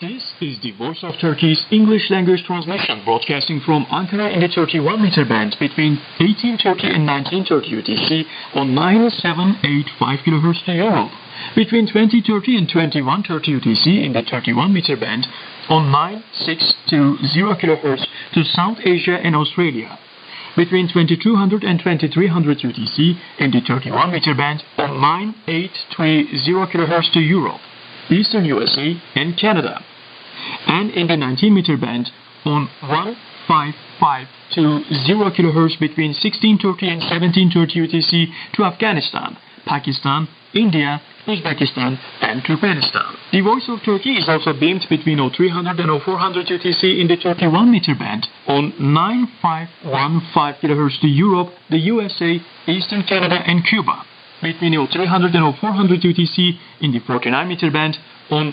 This is the Voice of Turkey's English language transmission, broadcasting from Ankara in the 31 meter band between 1830 and 1930 UTC on 9785 kHz to Europe, between 2030 and 2130 UTC in the 31 meter band on 9620 kHz to South Asia and Australia, between 2200 and 2300 UTC in the 31 meter band on 9830 kHz to Europe, Eastern USA and Canada, and in the 19 meter band on 15520 kHz between 1630 and 1730 UTC to Afghanistan, Pakistan, India, Uzbekistan and Turkmenistan. The Voice of Turkey is also beamed between 0300 and 0400 UTC in the 31 meter band on 9515 kHz to Europe, the USA, Eastern Canada and Cuba, between 0300 and 0400 UTC in the 49 meter band on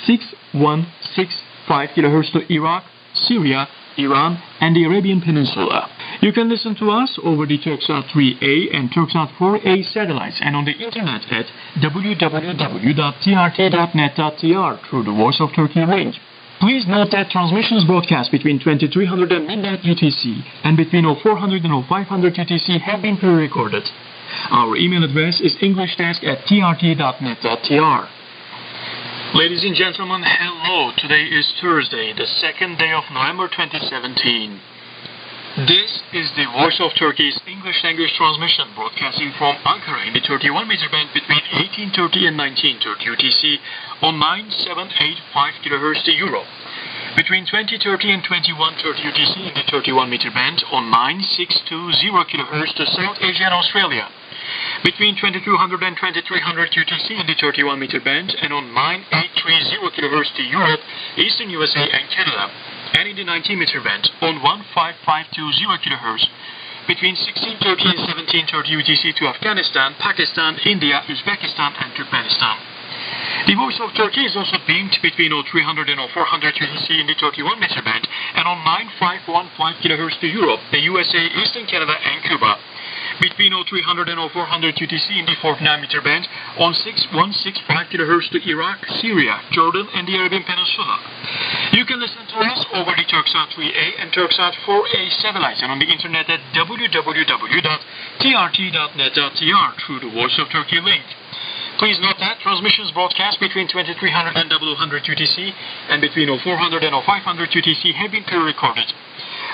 6165 kHz to Iraq, Syria, Iran and the Arabian Peninsula. You can listen to us over the Turksat 3A and Turksat 4A satellites and on the internet at www.trt.net.tr through the Voice of Turkey link. Please note that transmissions broadcast between 2300 and midnight UTC and between 0400 and 0500 UTC have been pre-recorded. Our email address is englishdesk@trt.net.tr. Ladies and gentlemen, hello. Today is Thursday, the 2nd day of November 2017. This is the Voice of Turkey's English language transmission, broadcasting from Ankara in the 31 meter band between 1830 and 1930 UTC on 9785 kHz to Europe, between 2030 and 2130 UTC in the 31 meter band on 9620 kHz to South Asia and Australia, between 2200 and 2300 UTC in the 31 meter band and on 9830 kHz to Europe, Eastern USA and Canada, and in the 19 meter band on 15520 kHz between 1630 and 1730 UTC to Afghanistan, Pakistan, India, Uzbekistan and Turkmenistan. The Voice of Turkey is also beamed between 0300 and 0400 UTC in the 31 meter band and on 9515 kHz to Europe, the USA, Eastern Canada and Cuba, between 0300 and 0400 UTC in the 49 meter band on 6165 kHz to Iraq, Syria, Jordan and the Arabian Peninsula. You can listen to us over the Turksat 3A and Turksat 4A satellites and on the internet at www.trt.net.tr through the Voice of Turkey link. Please note that transmissions broadcast between 2300 and 0000 UTC and between 0400 and 0500 UTC have been pre-recorded.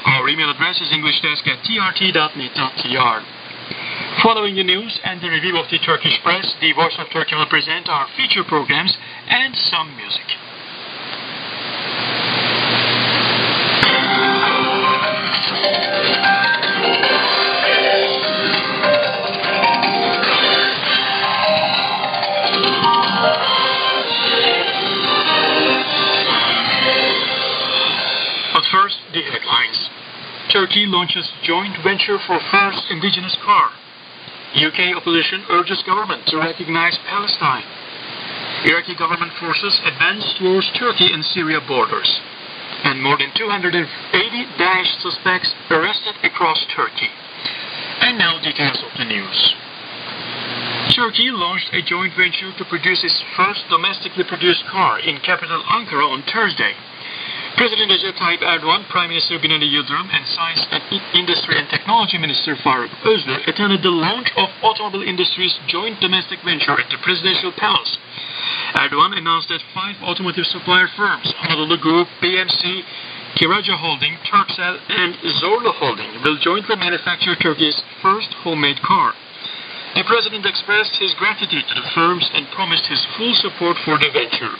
Our email address is englishdesk@trt.net.tr. Following the news and the review of the Turkish press, the Voice of Turkey will present our feature programs and some music. But first, the headlines. Turkey launches joint venture for first indigenous car. UK opposition urges government to recognize Palestine. Iraqi government forces advance towards Turkey and Syria borders. And more than 280 Daesh suspects arrested across Turkey. And now details of the news. Turkey launched a joint venture to produce its first domestically produced car in capital Ankara on Thursday. President Recep Tayyip Erdogan, Prime Minister Binali Yildirim, and Science and Industry and Technology Minister Faruk Özlü attended the launch of automobile industry's joint domestic venture at the Presidential Palace. Erdogan announced that 5 automotive supplier firms, Anadolu Group, BMC, Kiraja Holding, Turkcell, and Zorlu Holding, will jointly manufacture Turkey's first homemade car. The President expressed his gratitude to the firms and promised his full support for the venture.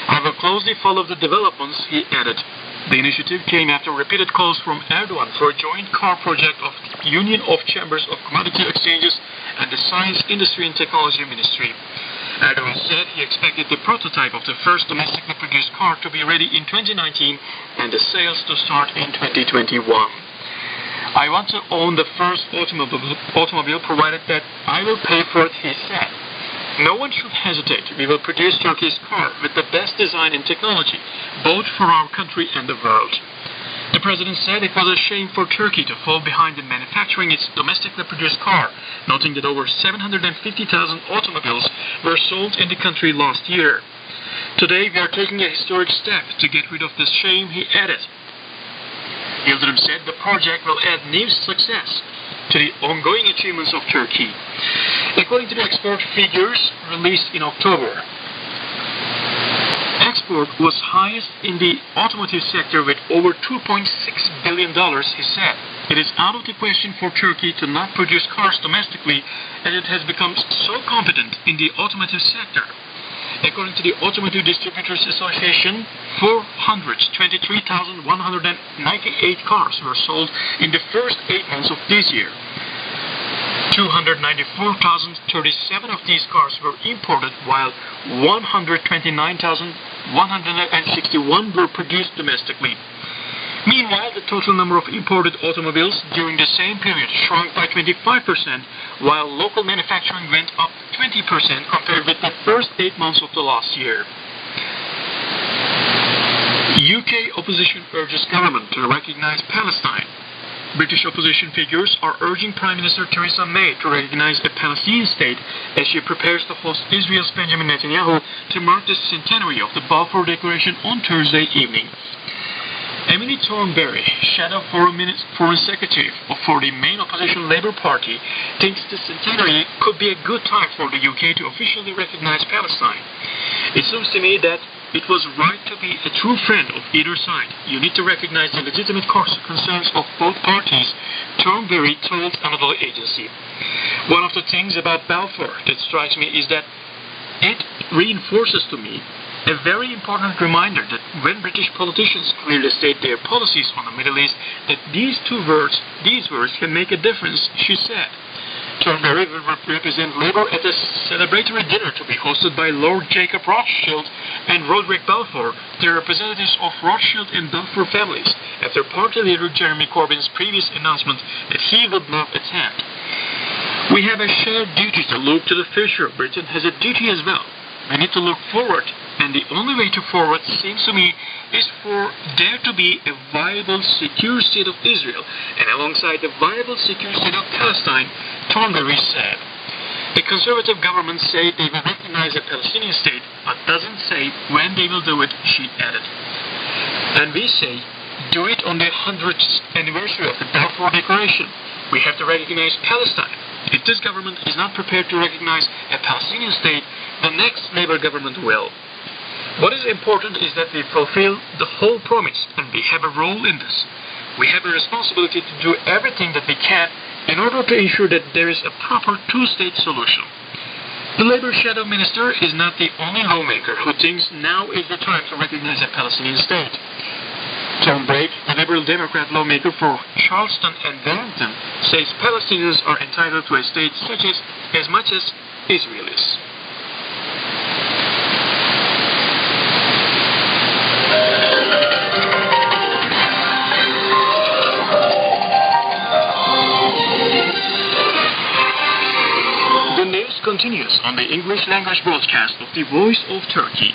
I will closely follow the developments, he added. The initiative came after repeated calls from Erdogan for a joint car project of the Union of Chambers of Commodity Exchanges and the Science, Industry and Technology Ministry. Erdogan said he expected the prototype of the first domestically produced car to be ready in 2019 and the sales to start in 2021. I want to own the first automobile provided that I will pay for it, he said. No one should hesitate. We will produce Turkey's car with the best design and technology, both for our country and the world. The president said it was a shame for Turkey to fall behind in manufacturing its domestically produced car, noting that over 750,000 automobiles were sold in the country last year. Today we are taking a historic step to get rid of this shame, he added. Yildirim said the project will add new success to the ongoing achievements of Turkey. According to the export figures released in October, export was highest in the automotive sector with over $2.6 billion, he said. It is out of the question for Turkey to not produce cars domestically, as it has become so competent in the automotive sector. According to the Automotive Distributors Association, 423,198 cars were sold in the first 8 months of this year. 294,037 of these cars were imported, while 129,161 were produced domestically. Meanwhile, the total number of imported automobiles during the same period shrunk by 25%, while local manufacturing went up 20% compared with the first 8 months of the last year. UK opposition urges government to recognize Palestine. British opposition figures are urging Prime Minister Theresa May to recognize a Palestinian state as she prepares to host Israel's Benjamin Netanyahu to mark the centenary of the Balfour Declaration on Thursday evening. Emily Thornberry, Shadow Foreign Secretary for the main opposition Labour Party, thinks the centenary could be a good time for the UK to officially recognize Palestine. It seems to me that it was right to be a true friend of either side. You need to recognize the legitimate concerns of both parties, Thornberry told another agency. One of the things about Balfour that strikes me is that it reinforces to me a very important reminder that when British politicians clearly state their policies on the Middle East, that these words can make a difference, she said. Thornberry will represent Labour at a celebratory dinner to be hosted by Lord Jacob Rothschild and Roderick Balfour, the representatives of Rothschild and Balfour families, after party leader Jeremy Corbyn's previous announcement that he would not attend. We have a shared duty to look to the future. Britain has a duty as well. We need to look forward, and the only way to forward, seems to me, is for there to be a viable, secure state of Israel, and alongside the viable, secure state of Palestine, Thornberry said. The Conservative government say they will recognize a Palestinian state, but doesn't say when they will do it, she added. And we say, do it on the 100th anniversary of the Balfour Declaration. We have to recognize Palestine. If this government is not prepared to recognize a Palestinian state, the next Labour government will. What is important is that we fulfill the whole promise, and we have a role in this. We have a responsibility to do everything that we can in order to ensure that there is a proper two-state solution. The Labour Shadow Minister is not the only lawmaker who thinks now is the time to recognize a Palestinian state. Tom Brake, the Liberal Democrat lawmaker for Charleston and Wellington, says Palestinians are entitled to a state such as much as Israel is. The news continues on the English language broadcast of the Voice of Turkey.